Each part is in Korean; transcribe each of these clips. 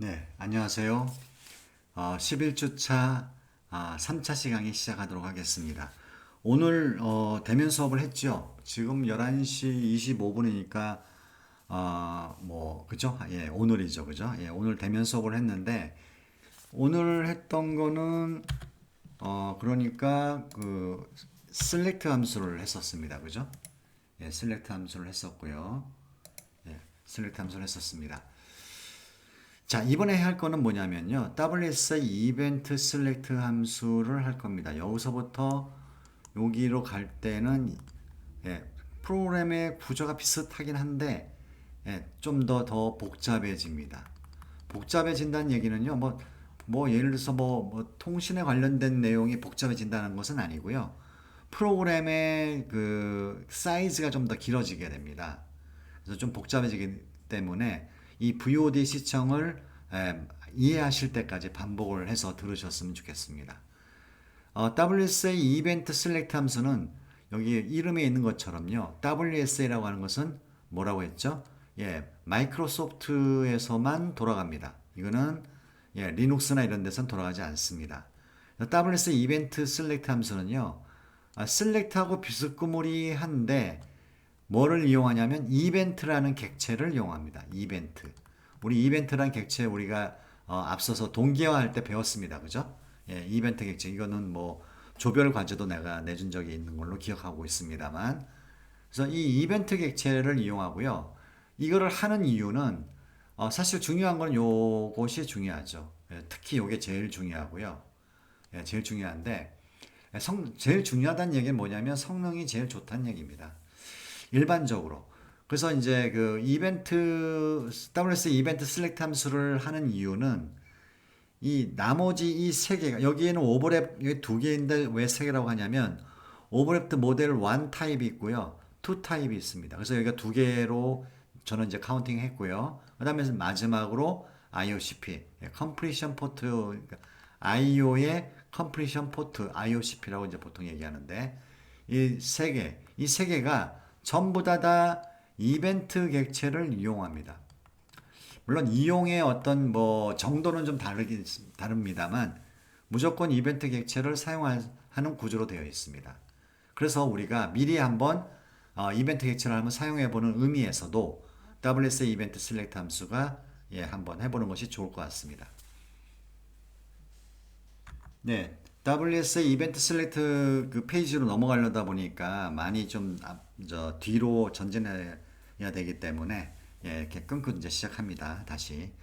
네, 안녕하세요. 11주차 3차 시간이 시작하도록 하겠습니다. 오늘 대면 수업을 했죠. 지금 11시 25분이니까 그죠? 예, 오늘이죠. 그죠? 예, 오늘 대면 수업을 했는데 오늘 했던 거는 그러니까 그 select 함수를 했었습니다. 그죠? 예, select 함수를 했었고요. 예, select 함수를 했었습니다. 자, 이번에 할 거는 뭐냐면요. WSA 이벤트 셀렉트 함수를 할 겁니다. 여기서부터 여기로 갈 때는 예, 프로그램의 구조가 비슷하긴 한데 좀 더 복잡해집니다. 복잡해진다는 얘기는요. 예를 들어서 통신에 관련된 내용이 복잡해진다는 것은 아니고요. 프로그램의 그 사이즈가 좀 더 길어지게 됩니다. 그래서 좀 복잡해지기 때문에 이 VOD 시청을 이해하실 때까지 반복을 해서 들으셨으면 좋겠습니다. WSA 이벤트 셀렉트 함수는 여기 이름에 있는 것처럼요. WSA라고 하는 것은 뭐라고 했죠? 예, 마이크로소프트에서만 돌아갑니다. 이거는 리눅스나 이런 데서는 돌아가지 않습니다. WSA 이벤트 셀렉트 함수는요. 셀렉트하고 비스무리한데 뭐를 이용하냐면 이벤트라는 객체를 이용합니다. 이벤트. 우리 이벤트란 객체 우리가 앞서서 동기화할 때 배웠습니다. 그죠? 예, 이벤트 객체. 이거는 조별 과제도 내가 내준 적이 있는 걸로 기억하고 있습니다만. 그래서 이 이벤트 객체를 이용하고요. 이거를 하는 이유는 사실 중요한 건 요것이 중요하죠. 예, 특히 요게 제일 중요하고요. 예, 제일 중요한데 제일 중요하다는 얘기는 뭐냐면 성능이 제일 좋다는 얘기입니다. 일반적으로. 그래서 이제 그 WS 이벤트 셀렉트 함수를 하는 이유는 이 나머지 이 세 개가 여기에는 오버랩 두 개인데 왜 세 개라고 하냐면 오버랩드 모델 1 타입이 있고요. 2 타입이 있습니다. 그래서 여기가 두 개로 저는 이제 카운팅 했고요. 그다음에 마지막으로 IOCP, 컴플리션 포트, 그러니까 IO의 컴플리션 포트, IOCP라고 이제 보통 얘기하는데 이 세 개가 전부 다 이벤트 객체를 이용합니다. 물론 이용의 어떤 정도는 좀 다릅니다만 무조건 이벤트 객체를 사용하는 구조로 되어 있습니다. 그래서 우리가 미리 한번 이벤트 객체를 한번 사용해 보는 의미에서도 WSA 이벤트 셀렉트 함수가 한번 해보는 것이 좋을 것 같습니다. 네, WSA 이벤트 셀렉트 그 페이지로 넘어가려다 보니까 많이 뒤로 전진해야 되기 때문에 이렇게 끊고 이제 시작합니다. 다시.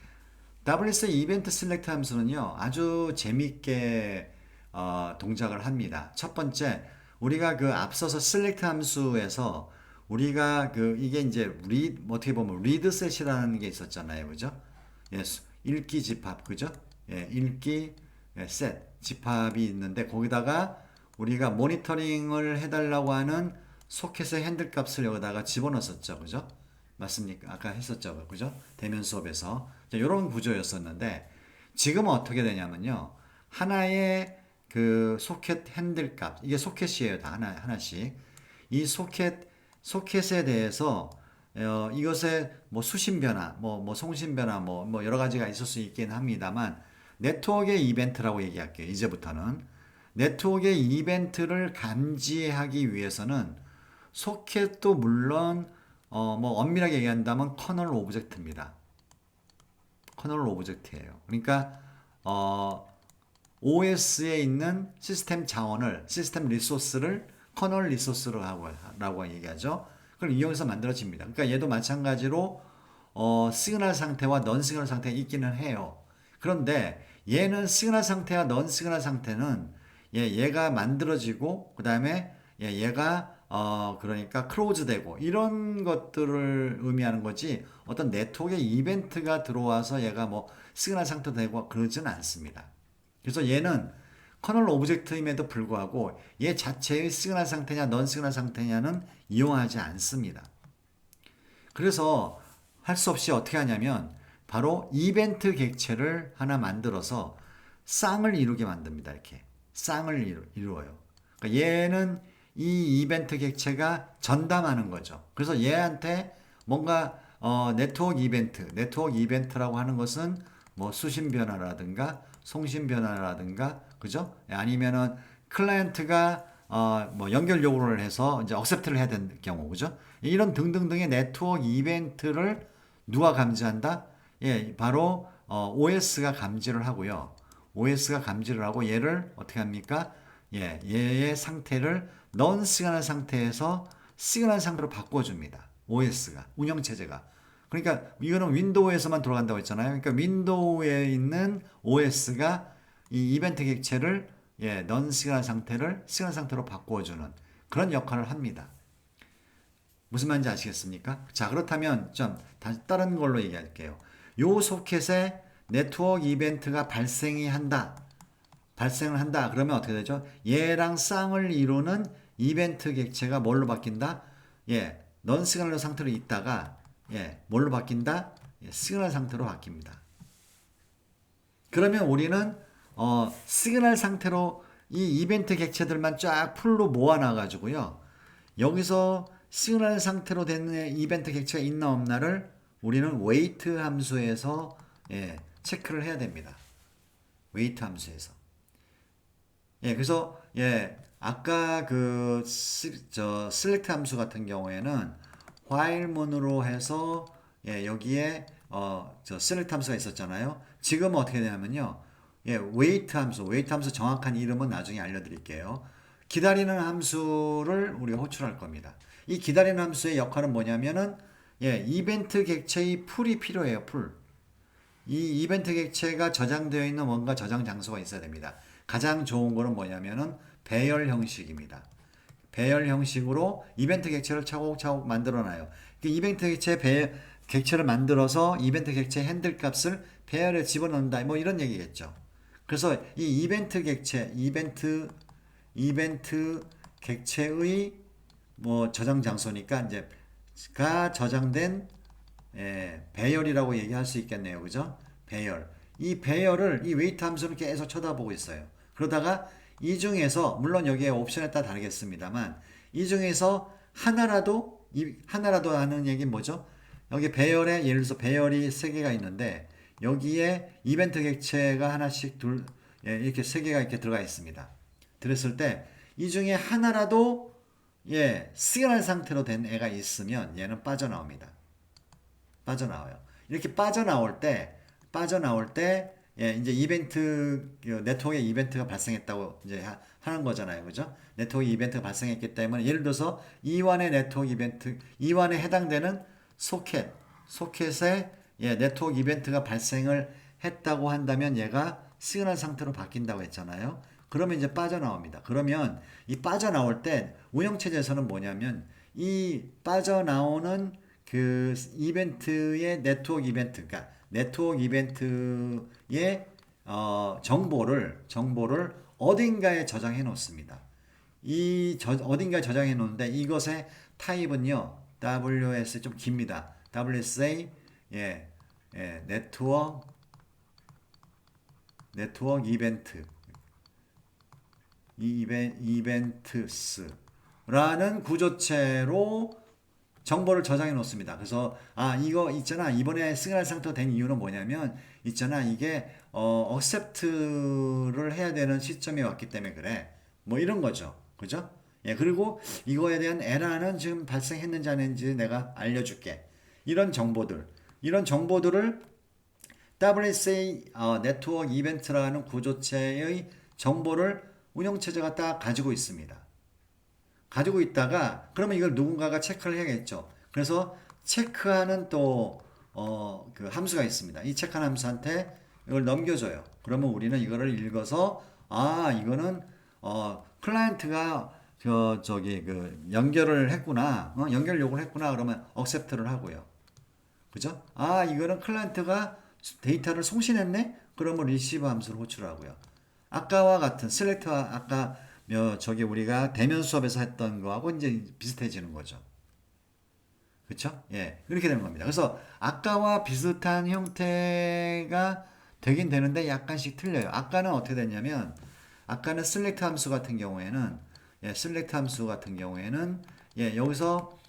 WSA 이벤트 셀렉트 함수는요, 아주 재밌게 동작을 합니다. 첫 번째, 우리가 그 앞서서 셀렉트 함수에서 우리가 이게 이제 어떻게 보면 리드 셋이라는 게 있었잖아요. 그죠? 예, 읽기 집합, 그죠? 예, 읽기 셋, 집합이 있는데 거기다가 우리가 모니터링을 해달라고 하는 소켓의 핸들 값을 여기다가 집어넣었었죠. 그죠? 맞습니까? 아까 했었죠. 그죠? 대면 수업에서. 이런 구조였었는데 지금은 어떻게 되냐면요. 하나의 그 소켓 핸들 값, 이게 소켓이에요. 다 하나씩. 이 소켓에 대해서 이것의 수신 변화, 송신 변화, 여러 가지가 있을 수 있긴 합니다만 네트워크의 이벤트라고 얘기할게요. 이제부터는 네트워크의 이벤트를 감지하기 위해서는 소켓도 물론 엄밀하게 얘기한다면 커널 오브젝트입니다. 커널 오브젝트예요. 그러니까 OS에 있는 시스템 자원을 시스템 리소스를 커널 리소스라고 얘기하죠. 그걸 이용해서 만들어집니다. 그러니까 얘도 마찬가지로 시그널 상태와 넌 시그널 상태가 있기는 해요. 그런데 얘는 시그널 상태와 넌 시그널 상태는 얘가 만들어지고 그 다음에 얘가 그러니까 클로즈 되고 이런 것들을 의미하는 거지 어떤 네트워크에 이벤트가 들어와서 얘가 시그널 상태 되고 그러지는 않습니다. 그래서 얘는 커널 오브젝트임에도 불구하고 얘 자체의 시그널 상태냐 넌 시그널 상태냐는 이용하지 않습니다. 그래서 할 수 없이 어떻게 하냐면 바로 이벤트 객체를 하나 만들어서 쌍을 이루게 만듭니다. 이렇게 쌍을 이루어요. 그러니까 얘는 이 이벤트 객체가 전담하는 거죠. 그래서 얘한테 뭔가 네트워크 이벤트라고 하는 것은 뭐 수신 변화라든가 송신 변화라든가 그죠? 아니면은 클라이언트가 뭐 연결 요구를 해서 이제 억셉트를 해야 되는 경우 그죠? 이런 등등등의 네트워크 이벤트를 누가 감지한다? 예, 바로 OS가 감지를 하고요. OS가 감지를 하고 얘를 어떻게 합니까? 예, 얘의 상태를 넌 시그널 상태에서 시그널 상태로 바꿔줍니다. OS가 운영체제가. 그러니까 이거는 윈도우에서만 돌아간다고 했잖아요. 그러니까 윈도우에 있는 OS가 이 이벤트 객체를 예, 넌 시그널 상태를 시그널 상태로 바꿔주는 그런 역할을 합니다. 무슨 말인지 아시겠습니까? 자, 그렇다면 좀 다른 걸로 얘기할게요. 요 소켓에 네트워크 이벤트가 발생을 한다. 그러면 어떻게 되죠? 얘랑 쌍을 이루는 이벤트 객체가 뭘로 바뀐다? 예, 넌 시그널 상태로 있다가 예, 뭘로 바뀐다? 예, 시그널 상태로 바뀝니다. 그러면 우리는 시그널 상태로 이 이벤트 객체들만 쫙 풀로 모아놔 가지고요. 여기서 시그널 상태로 된 이벤트 객체가 있나 없나를 우리는 웨이트 함수에서 예, 체크를 해야 됩니다. 웨이트 함수에서. 예, 그래서 예, 아까 select 함수 같은 경우에는 while문으로 해서 예, 여기에 select 함수가 있었잖아요. 지금은 어떻게 되냐면요. 예, 웨이트 함수 정확한 이름은 나중에 알려드릴게요. 기다리는 함수를 우리가 호출할 겁니다. 이 기다리는 함수의 역할은 뭐냐면은 예, 이벤트 객체의 풀이 필요해요. 풀. 이 이벤트 객체가 저장되어 있는 뭔가 저장 장소가 있어야 됩니다. 가장 좋은 거는 뭐냐면은 배열 형식입니다. 배열 형식으로 이벤트 객체를 차곡차곡 만들어 놔요. 이벤트 객체를 만들어서 이벤트 객체 핸들 값을 배열에 집어넣는다. 뭐 이런 얘기겠죠. 그래서 이 이벤트 객체의 뭐 저장 장소니까 이제 가 저장된 배열이라고 얘기할 수 있겠네요. 그죠? 배열. 이 배열을 이 웨이트 함수를 계속 쳐다보고 있어요. 그러다가 이 중에서 물론 여기에 옵션에 따라 다르겠습니다만 이 중에서 하나라도 하는 얘기는 뭐죠? 여기 배열에 예를 들어서 배열이 3개가 있는데 여기에 이벤트 객체가 하나씩 이렇게 3개가 이렇게 들어가 있습니다. 들었을 때 이 중에 하나라도 예, 시그널 상태로 된 애가 있으면 얘는 빠져나옵니다. 빠져나와요. 이렇게 빠져나올 때, 예, 이제 네트워크에 이벤트가 발생했다고 이제 하는 거잖아요. 그죠? 네트워크 이벤트가 발생했기 때문에 예를 들어서 E1에 해당되는 소켓에 예, 네트워크 이벤트가 발생을 했다고 한다면 얘가 시그널 상태로 바뀐다고 했잖아요. 그러면 이제 빠져나옵니다. 그러면 이 빠져나올 때 운영체제에서는 뭐냐면 이 빠져나오는 그 이벤트의 그러니까 네트워크 이벤트의 정보를 어딘가에 저장해 놓습니다. 어딘가에 저장해 놓는데 이것의 타입은요, WS 좀 깁니다. WSA 예, 네트워크 이벤트스라는 구조체로 정보를 저장해 놓습니다. 그래서 이거 있잖아, 이번에 시그널 상태가 된 이유는 뭐냐면 있잖아, 이게 accept를 해야 되는 시점이 왔기 때문에 그래. 뭐 이런 거죠. 그죠? 예, 그리고 이거에 대한 에러는 지금 발생했는지 안 했는지 내가 알려줄게. 이런 정보들을 WSA 네트워크 이벤트라는 구조체의 정보를 운영체제가 딱 가지고 있습니다. 가지고 있다가 그러면 이걸 누군가가 체크를 해야겠죠. 그래서 체크하는 그 함수가 있습니다. 이 체크하는 함수한테 이걸 넘겨줘요. 그러면 우리는 이거를 읽어서 이거는 클라이언트가 연결을 했구나. 연결 요구를 했구나. 그러면 accept를 하고요. 그죠? 이거는 클라이언트가 데이터를 송신했네? 그러면 receive 함수를 호출하고요. 아까와 같은 셀렉트와 아까 우리가 대면 수업에서 했던 거하고 이제 비슷해지는 거죠. 그렇죠? 예, 이렇게 되는 겁니다. 그래서 아까와 비슷한 형태가 되긴 되는데 약간씩 틀려요. 아까는 어떻게 됐냐면 아까는 select 함수 같은 경우에는 여기서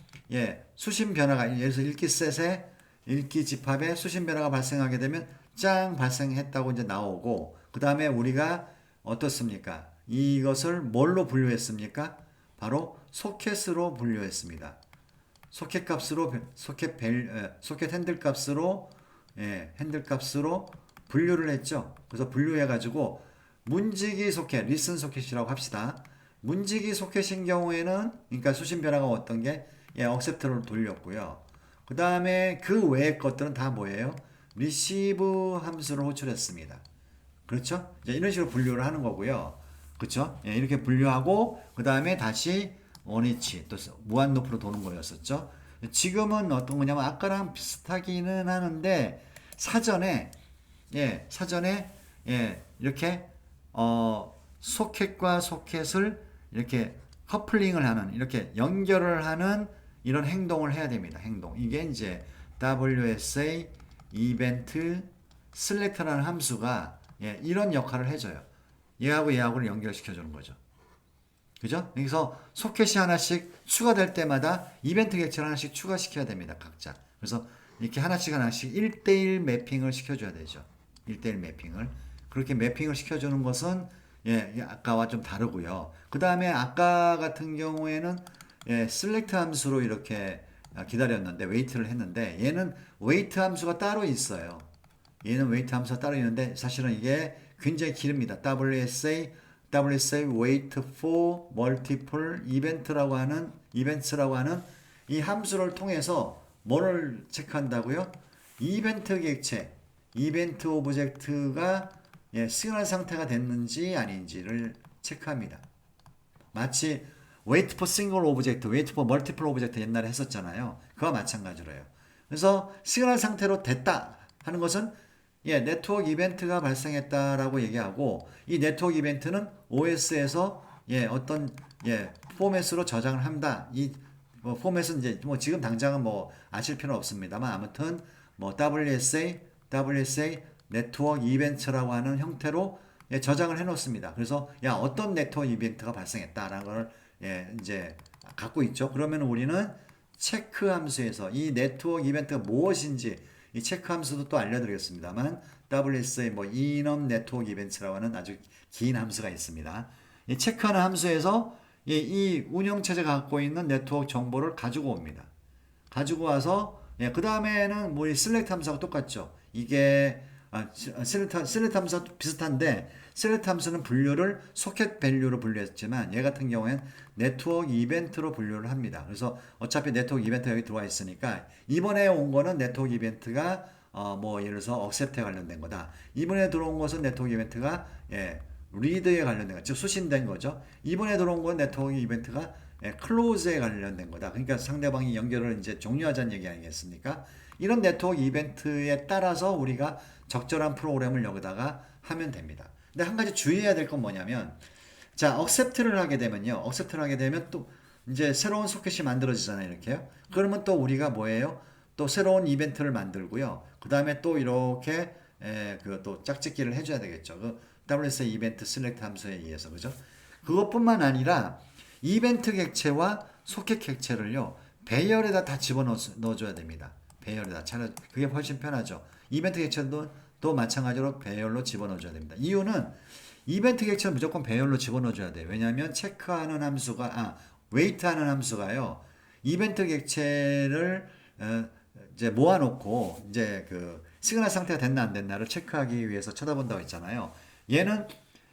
수신 변화가 예를 들어서 읽기 집합에 수신 변화가 발생하게 되면 짱 발생했다고 이제 나오고, 그 다음에 우리가 어떻습니까? 이것을 뭘로 분류했습니까? 바로 소켓으로 분류했습니다. 소켓 값으로 소켓 핸들 값으로 핸들 값으로 분류를 했죠. 그래서 분류해 가지고 문지기 소켓, 리슨 소켓이라고 합시다. 문지기 소켓인 경우에는 그러니까 수신 변화가 어떤 게 억셉트를 돌렸고요. 그 다음에 그 외의 것들은 다 뭐예요? 리시브 함수를 호출했습니다. 그렇죠? 이제 이런 식으로 분류를 하는 거고요. 그렇죠? 이렇게 분류하고 그 다음에 다시 원위치 또 무한 루프로 도는 거였었죠. 지금은 어떤 거냐면 아까랑 비슷하기는 하는데 사전에 사전에 이렇게 소켓과 소켓을 이렇게 커플링을 하는 이렇게 연결을 하는 이런 행동을 해야 됩니다. 행동. 이게 이제 WSA 이벤트 셀렉터라는 함수가 이런 역할을 해줘요. 얘하고 얘하고를 연결시켜 주는 거죠. 그죠? 그래서 소켓이 하나씩 추가될 때마다 이벤트 객체를 하나씩 추가시켜야 됩니다. 각자. 그래서 이렇게 하나씩 하나씩 1대1 매핑을 시켜줘야 되죠. 1대1 매핑을. 그렇게 매핑을 시켜주는 것은 아까와 좀 다르고요. 그 다음에 아까 같은 경우에는 select 함수로 이렇게 기다렸는데 웨이트를 했는데 얘는 웨이트 함수가 따로 있어요. 얘는 웨이트 함수가 따로 있는데 사실은 이게 굉장히 길입니다. WSA wait for multiple event라고 하는 이 함수를 통해서 뭐를 체크한다고요? 이벤트 객체, 이벤트 오브젝트가 시그널 상태가 됐는지 아닌지를 체크합니다. 마치 wait for single object, wait for multiple object 옛날에 했었잖아요. 그와 마찬가지로요. 그래서 시그널 상태로 됐다 하는 것은 네트워크 이벤트가 발생했다라고 얘기하고 이 네트워크 이벤트는 OS에서 어떤 포맷으로 저장을 한다. 이 포맷은 이제 뭐 지금 당장은 뭐 아실 필요는 없습니다만 아무튼 뭐 WSA 네트워크 이벤트라고 하는 형태로 저장을 해 놓습니다. 그래서 어떤 네트워크 이벤트가 발생했다라는 걸 이제 갖고 있죠. 그러면 우리는 체크 함수에서 이 네트워크 이벤트가 무엇인지 이 체크 함수도 또 알려드리겠습니다만 WSA 뭐 enum 네트워크 이벤트라고 하는 아주 긴 함수가 있습니다. 이 체크하는 함수에서 이 운영체제가 갖고 있는 네트워크 정보를 가지고 옵니다. 가지고 와서 그 다음에는 뭐 이 select 함수하고 똑같죠. 이게 select 함수가 비슷한데 select 함수는 분류를 소켓 밸류로 분류했지만 얘 같은 경우에는 네트워크 이벤트로 분류를 합니다. 그래서 어차피 네트워크 이벤트가 여기 들어와 있으니까 이번에 온 거는 네트워크 이벤트가 뭐 예를 들어서 accept에 관련된 거다. 이번에 들어온 것은 네트워크 이벤트가 read에 관련된 거, 즉 수신된 거죠. 이번에 들어온 건 네트워크 이벤트가 close에 관련된 거다. 그러니까 상대방이 연결을 이제 종료하자는 얘기 아니겠습니까? 이런 네트워크 이벤트에 따라서 우리가 적절한 프로그램을 여기다가 하면 됩니다. 근데 한 가지 주의해야 될 건 뭐냐면, 자, accept를 하게 되면요. accept를 하게 되면 또 이제 새로운 소켓이 만들어지잖아요. 이렇게요. 그러면 또 우리가 뭐예요? 또 새로운 이벤트를 만들고요. 그 다음에 또 이렇게 그 또 짝짓기를 해줘야 되겠죠. 그 WSA 이벤트 select 함수에 의해서 그죠? 그것뿐만 아니라 이벤트 객체와 소켓 객체를요 배열에다 다 집어넣어줘야 됩니다. 배열에다 그게 훨씬 편하죠. 이벤트 객체도 또 마찬가지로 배열로 집어넣어줘야 됩니다. 이유는 이벤트 객체는 무조건 배열로 집어넣어줘야 돼요. 왜냐하면 체크하는 함수가 웨이트하는 함수가요 이벤트 객체를 이제 모아놓고 이제 그 시그널 상태가 됐나 안 됐나를 체크하기 위해서 쳐다본다고 했잖아요. 얘는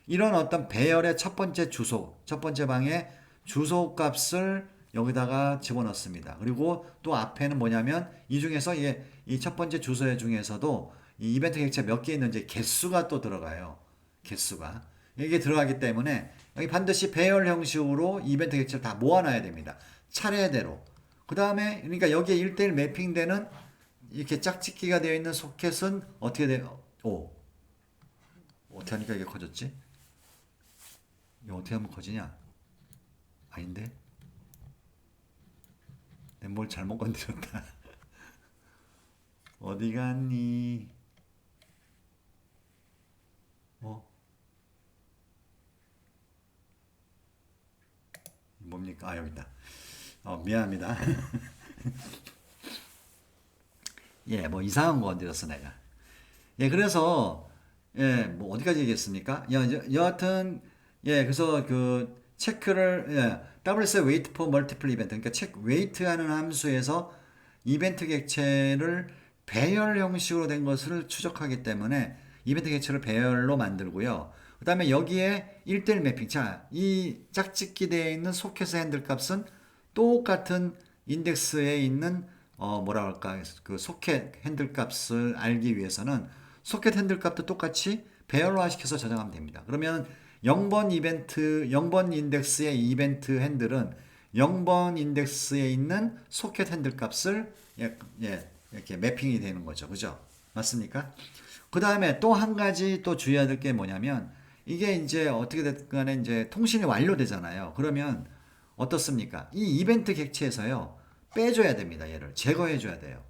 이런 어떤 배열의 첫 번째 주소, 첫 번째 방에 주소 값을 여기다가 집어넣습니다. 그리고 또 앞에는 뭐냐면 이 중에서 이 첫 번째 주소 중에서도 이 이벤트 객체 몇 개 있는지 개수가 또 들어가요. 개수가. 이게 들어가기 때문에 여기 반드시 배열 형식으로 이벤트 객체를 다 모아놔야 됩니다. 차례대로. 그 다음에 그러니까 여기에 1대1 매핑되는 이렇게 짝짓기가 되어 있는 소켓은 어떻게 돼요? 어떻게 하니까 이게 커졌지? 이거 어떻게 하면 커지냐? 아닌데? 내 뭘 잘못 건드렸다. 어디 갔니? 뭡니까? 여기 있다. 미안합니다. 뭐 이상한 거 건드렸어, 내가. 예, 그래서 예, 뭐 어디까지 얘기했습니까? 여하튼 예, 그래서 그 체크를 예, WS wait for multiple event 그러니까 체크 wait하는 함수에서 이벤트 객체를 배열 형식으로 된 것을 추적하기 때문에 이벤트 객체를 배열로 만들고요. 그다음에 여기에 1대1 매핑. 자, 이 짝짓기 되어 있는 소켓의 핸들 값은 똑같은 인덱스에 있는 뭐라 할까 그 소켓 핸들 값을 알기 위해서는 소켓 핸들 값도 똑같이 배열화 시켜서 저장하면 됩니다. 그러면 0번 이벤트 0번 인덱스의 이벤트 핸들은 0번 인덱스에 있는 소켓 핸들 값을 이렇게 매핑이 되는 거죠. 그죠? 맞습니까? 그 다음에 또 한 가지 또 주의해야 될 게 뭐냐면 이게 이제 어떻게 됐든 간에 이제 통신이 완료되잖아요. 그러면 어떻습니까? 이 이벤트 객체에서요. 빼줘야 됩니다. 얘를 제거해 줘야 돼요.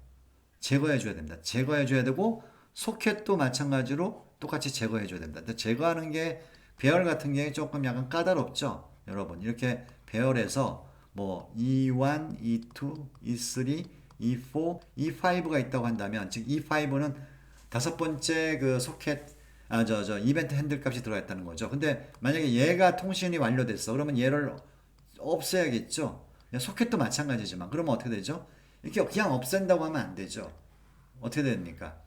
제거해 줘야 됩니다. 제거해 줘야 되고 소켓도 마찬가지로 똑같이 제거해 줘야 됩니다. 근데 제거하는 게 배열 같은 게 조금 약간 까다롭죠. 여러분 이렇게 배열해서 뭐 E1, E2, E3, E4, E5가 있다고 한다면 즉 E5는 다섯 번째 그 소켓 저 이벤트 핸들 값이 들어가 있다는 거죠. 근데 만약에 얘가 통신이 완료됐어. 그러면 얘를 없애야겠죠. 소켓도 마찬가지지만 그러면 어떻게 되죠? 이렇게 그냥 없앤다고 하면 안 되죠. 어떻게 됩니까?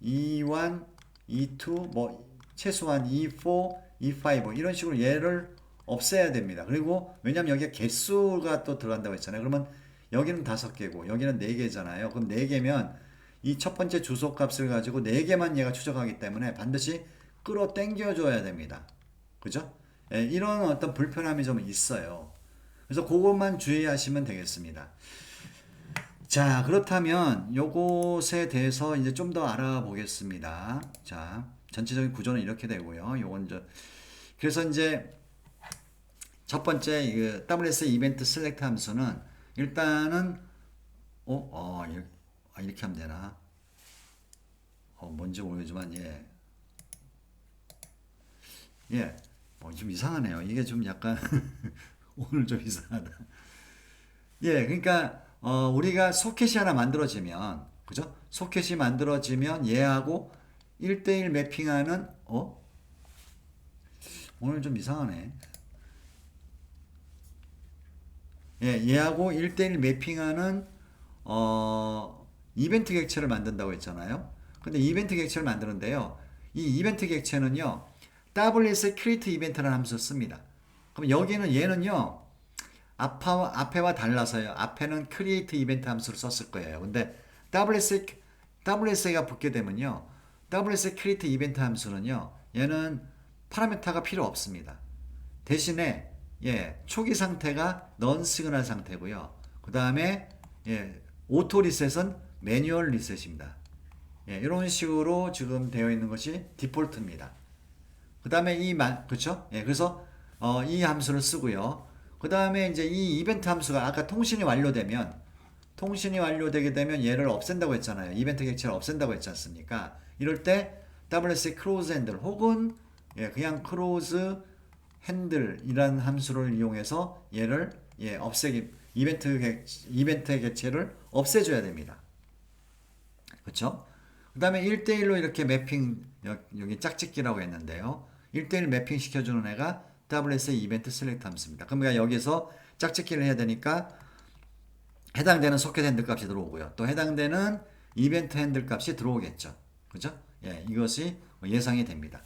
E1, E2, 뭐 최소한 E4, E5 뭐 이런 식으로 얘를 없애야 됩니다. 그리고 왜냐면 여기에 개수가 또 들어간다고 했잖아요. 그러면 여기는 5개고 여기는 4개잖아요. 그럼 4개면 이 첫 번째 주소 값을 가지고 4개만 얘가 추적하기 때문에 반드시 끌어 당겨 줘야 됩니다. 그죠? 예, 이런 어떤 불편함이 좀 있어요. 그래서 그것만 주의하시면 되겠습니다. 자, 그렇다면 요것에 대해서 이제 좀 더 알아보겠습니다. 자, 전체적인 구조는 이렇게 되고요. 요건 그래서 이제 첫 번째 그 WS 이벤트 셀렉트 함수는 일단은 이렇게 하면 되나? 뭔지 모르지만 좀 이상하네요. 이게 좀 약간 오늘 좀 이상하다. 예, 그러니까 우리가 소켓이 하나 만들어지면 그죠? 소켓이 만들어지면 얘하고 1대1 매핑하는 오늘 좀 이상하네. 예, 얘하고 1대1 매핑하는 이벤트 객체를 만든다고 했잖아요. 근데 이벤트 객체를 만드는데요. 이 이벤트 객체는요. WS create 이벤트라는 함수를 씁니다. 그럼 여기는 얘는요. 앞에와 달라서요. 앞에는 create 이벤트 함수를 썼을 거예요. 근데 WS가 붙게 되면요. WS create 이벤트 함수는요. 얘는 파라미터가 필요 없습니다. 대신에 초기 상태가 넌 시그널 상태고요. 그 다음에 오토 리셋은 매뉴얼 리셋입니다. 이런 식으로 지금 되어 있는 것이 디폴트입니다. 그 다음에 그쵸? 그래서 이 함수를 쓰고요. 그 다음에 이제 이 이벤트 함수가 아까 통신이 완료되게 되면 얘를 없앤다고 했잖아요. 이벤트 객체를 없앤다고 했지 않습니까? 이럴 때 WS close handle 혹은 그냥 close handle이라는 함수를 이용해서 얘를 이벤트 객체를 없애줘야 됩니다. 그렇죠? 그 다음에 1대1로 이렇게 매핑 여기 짝짓기라고 했는데요. 1대1 매핑 시켜주는 애가 WS 이벤트 셀렉트 함수입니다. 그러니까 여기서 짝짓기를 해야 되니까 해당되는 소켓 핸들 값이 들어오고요. 또 해당되는 이벤트 핸들 값이 들어오겠죠. 그죠? 이것이 예상이 됩니다.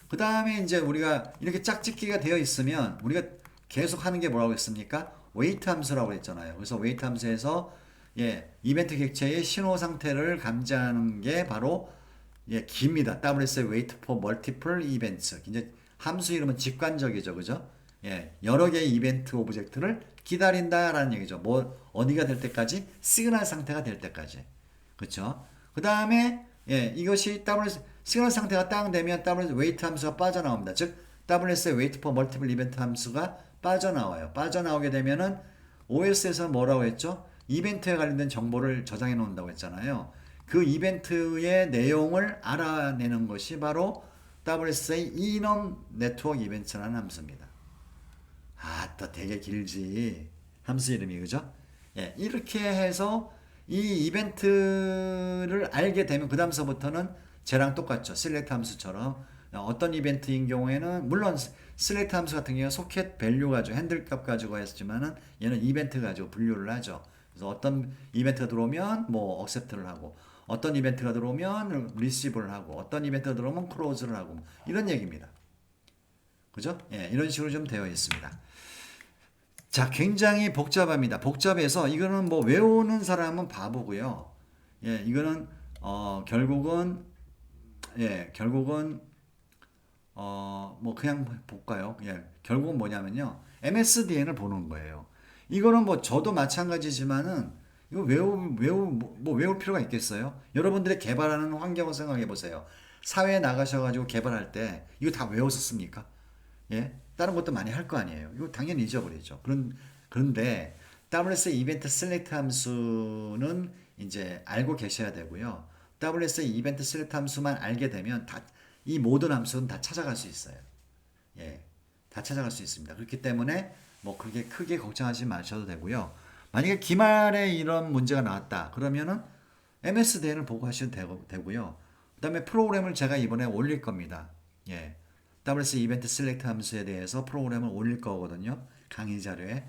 그 다음에 이제 우리가 이렇게 짝짓기가 되어 있으면 우리가 계속 하는 게 뭐라고 했습니까? 웨이트 함수라고 했잖아요. 그래서 웨이트 함수에서 이벤트 객체의 신호 상태를 감지하는 게 바로 깁니다. WS wait for multiple events. 이제 함수 이름은 직관적이죠. 그죠? 여러 개의 이벤트 오브젝트를 기다린다라는 얘기죠. 뭐 어디가 될 때까지? 시그널 상태가 될 때까지. 그렇죠? 그 다음에 이것이 WS 시그널 상태가 딱 되면 WS wait 함수가 빠져나옵니다. 즉 WS wait for multiple event 함수가 빠져나와요. 빠져나오게 되면은 OS에서 뭐라고 했죠? 이벤트에 관련된 정보를 저장해 놓는다고 했잖아요. 그 이벤트의 내용을 알아내는 것이 바로 WS의 enum network events라는 함수입니다. 또 되게 길지. 함수 이름이 그죠? 이렇게 해서 이 이벤트를 알게 되면 그 다음서부터는 쟤랑 똑같죠. select 함수처럼 어떤 이벤트인 경우에는 물론 select 함수 같은 경우는 소켓 밸류 가지고 핸들 값 가지고 했지만은 얘는 이벤트 가지고 분류를 하죠. 그래서 어떤 이벤트가 들어오면 뭐 accept를 하고 어떤 이벤트가 들어오면 receive를 하고 어떤 이벤트가 들어오면 close를 하고 뭐 이런 얘기입니다. 그죠? 예, 이런 식으로 좀 되어 있습니다. 자, 굉장히 복잡합니다. 복잡해서 이거는 뭐 외우는 사람은 바보고요. 예, 이거는 결국은 결국은 뭐 그냥 볼까요? 예, 결국은 뭐냐면요. MSDN을 보는 거예요. 이거는 뭐 저도 마찬가지지만은 이거 뭐 외울 필요가 있겠어요? 여러분들의 개발하는 환경을 생각해 보세요. 사회에 나가셔가지고 개발할 때 이거 다 외웠었습니까? 예? 다른 것도 많이 할 거 아니에요. 이거 당연히 잊어버리죠. 그런데 WS 이벤트 셀렉트 함수는 이제 알고 계셔야 되고요. WS 이벤트 셀렉트 함수만 알게 되면 이 모든 함수는 다 찾아갈 수 있어요. 예. 다 찾아갈 수 있습니다. 그렇기 때문에 뭐 그렇게 크게 걱정하지 마셔도 되고요. 만약에 기말에 이런 문제가 나왔다. 그러면은 MSDN을 보고 하시면 되고요. 그다음에 프로그램을 제가 이번에 올릴 겁니다. 예. WS 이벤트 셀렉트 함수에 대해서 프로그램을 올릴 거거든요. 강의 자료에.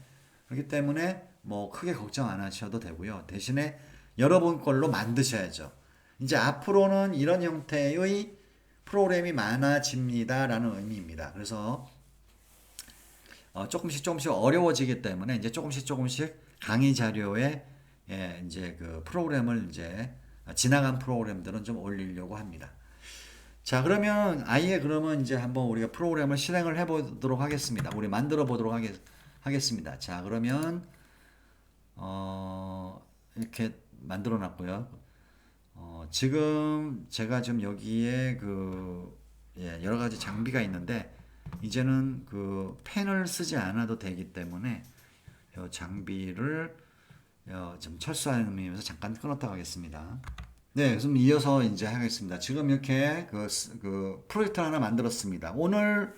그렇기 때문에 뭐 크게 걱정 안 하셔도 되고요. 대신에 여러분 걸로 만드셔야죠. 이제 앞으로는 이런 형태의 프로그램이 많아집니다라는 의미입니다. 그래서 조금씩 어려워지기 때문에 이제 조금씩 강의 자료에 이제 그 프로그램을 이제 지나간 프로그램들은 좀 올리려고 합니다. 자, 그러면 아예 그러면 이제 한번 우리가 프로그램을 실행을 해 보도록 하겠습니다. 우리 만들어 보도록 하겠습니다. 자, 그러면 이렇게 만들어 놨고요. 지금 제가 지금 여기에 여러 가지 장비가 있는데 이제는 그 펜을 쓰지 않아도 되기 때문에 이 장비를 좀 철수하는 의미에서 잠깐 끊었다 가겠습니다. 네, 그럼 이어서 이제 하겠습니다. 지금 이렇게 그 프로젝트를 하나 만들었습니다. 오늘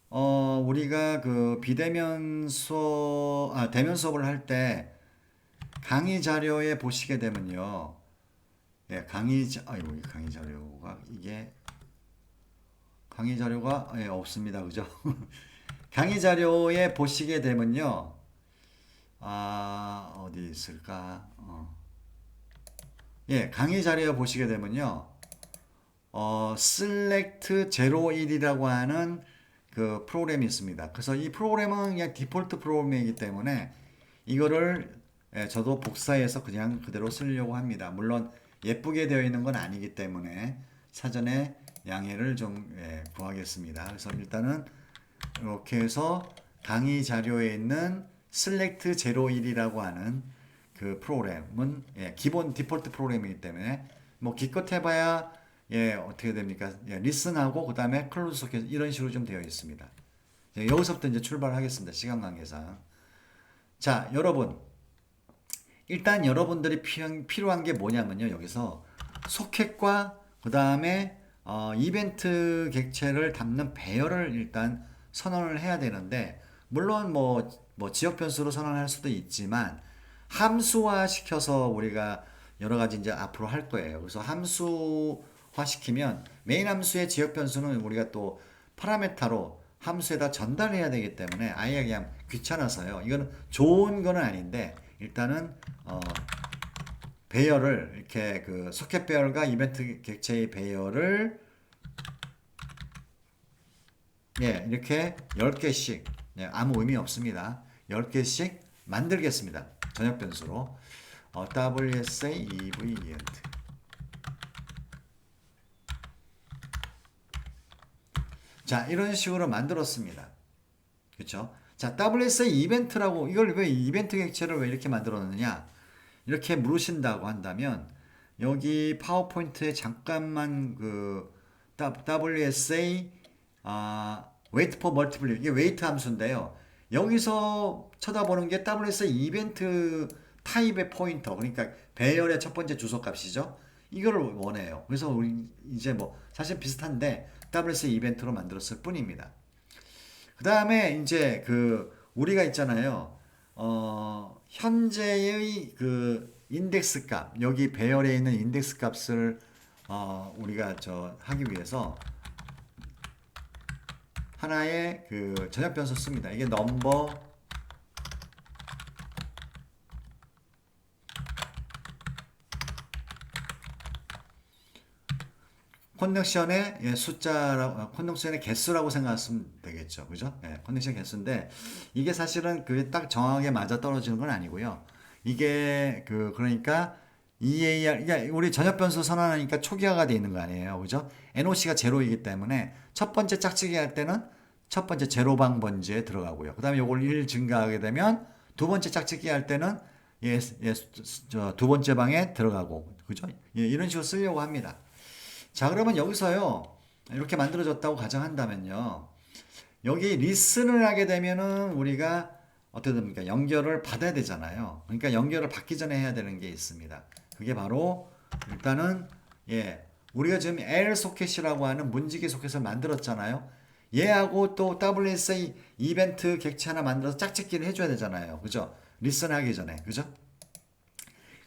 우리가 그 대면 수업을 할 때 강의 자료에 보시게 되면요. 예, 강의 자료가 없습니다. 그죠? 강의 자료에 보시게 되면요. 어디 있을까? 예, 강의 자료에 보시게 되면요. select 01이라고 하는 그 프로그램이 있습니다. 그래서 이 프로그램은 그냥 디폴트 프로그램이기 때문에 이거를 저도 복사해서 그냥 그대로 쓰려고 합니다. 물론 예쁘게 되어 있는 건 아니기 때문에 사전에 양해를 좀 구하겠습니다. 그래서 일단은 이렇게 해서 강의 자료에 있는 select 01이라고 하는 그 프로그램은 기본 디폴트 프로그램이기 때문에 뭐 기껏 해봐야 어떻게 됩니까? 리슨하고 그 다음에 클로즈 소켓 이런 식으로 좀 되어 있습니다. 여기서부터 이제 출발하겠습니다. 시간 관계상. 자, 여러분 일단 여러분들이 필요한 게 뭐냐면요. 여기서 소켓과 그 다음에 이벤트 객체를 담는 배열을 일단 선언을 해야 되는데 물론 뭐 지역 변수로 선언할 수도 있지만 함수화 시켜서 우리가 여러 가지 이제 앞으로 할 거예요. 그래서 함수화 시키면 메인 함수의 지역 변수는 우리가 또 파라메타로 함수에다 전달해야 되기 때문에 아예 그냥 귀찮아서요. 이거는 좋은 거는 아닌데 일단은 배열을 이렇게 그 소켓 배열과 이벤트 객체의 배열을 이렇게 10개씩 아무 의미 없습니다. 10개씩 만들겠습니다. 전역 변수로 WSA EVENT 자, 이런 식으로 만들었습니다. 그렇죠? 자, WSA 이벤트라고 이걸 왜 이벤트 객체를 왜 이렇게 만들었느냐? 이렇게 물으신다고 한다면 여기 파워포인트에 잠깐만 그 WSA wait for multiple 이게 wait 함수인데요. 여기서 쳐다보는 게 WSA 이벤트 타입의 포인터 그러니까 배열의 첫 번째 주소값이죠. 이거를 원해요. 그래서 우리 이제 뭐 사실 비슷한데 WSA 이벤트로 만들었을 뿐입니다. 그 다음에 이제 그 우리가 있잖아요. 현재의 그 인덱스 값 여기 배열에 있는 인덱스 값을 우리가 하기 위해서 하나의 그 전역 변수 씁니다. 이게 넘버 커넥션의 숫자라고, 커넥션의 개수라고 생각하시면 되겠죠. 그죠? 예, 커넥션 개수인데, 이게 사실은 그게 딱 정확하게 맞아 떨어지는 건 아니고요. 이게 그러니까 EAR, 그러니까 우리 전역 변수 선언하니까 초기화가 돼 있는 거 아니에요. 그죠? NOC가 제로이기 때문에 첫 번째 짝짓기 할 때는 첫 번째 제로방 번지에 들어가고요. 그 다음에 요걸 1 증가하게 되면 두 번째 짝짓기 할 때는 두 번째 방에 들어가고, 그죠? 예, 이런 식으로 쓰려고 합니다. 자, 그러면 여기서요, 이렇게 만들어졌다고 가정한다면요, 여기 리슨을 하게 되면은 우리가 어떻게 됩니까? 연결을 받아야 되잖아요. 그러니까 연결을 받기 전에 해야 되는 게 있습니다. 그게 바로 일단은 우리가 지금 L 소켓이라고 하는 문지기 소켓을 만들었잖아요. 얘하고 또 WSA 이벤트 객체 하나 만들어서 짝짓기를 해줘야 되잖아요. 그죠? 리슨 하기 전에. 그죠?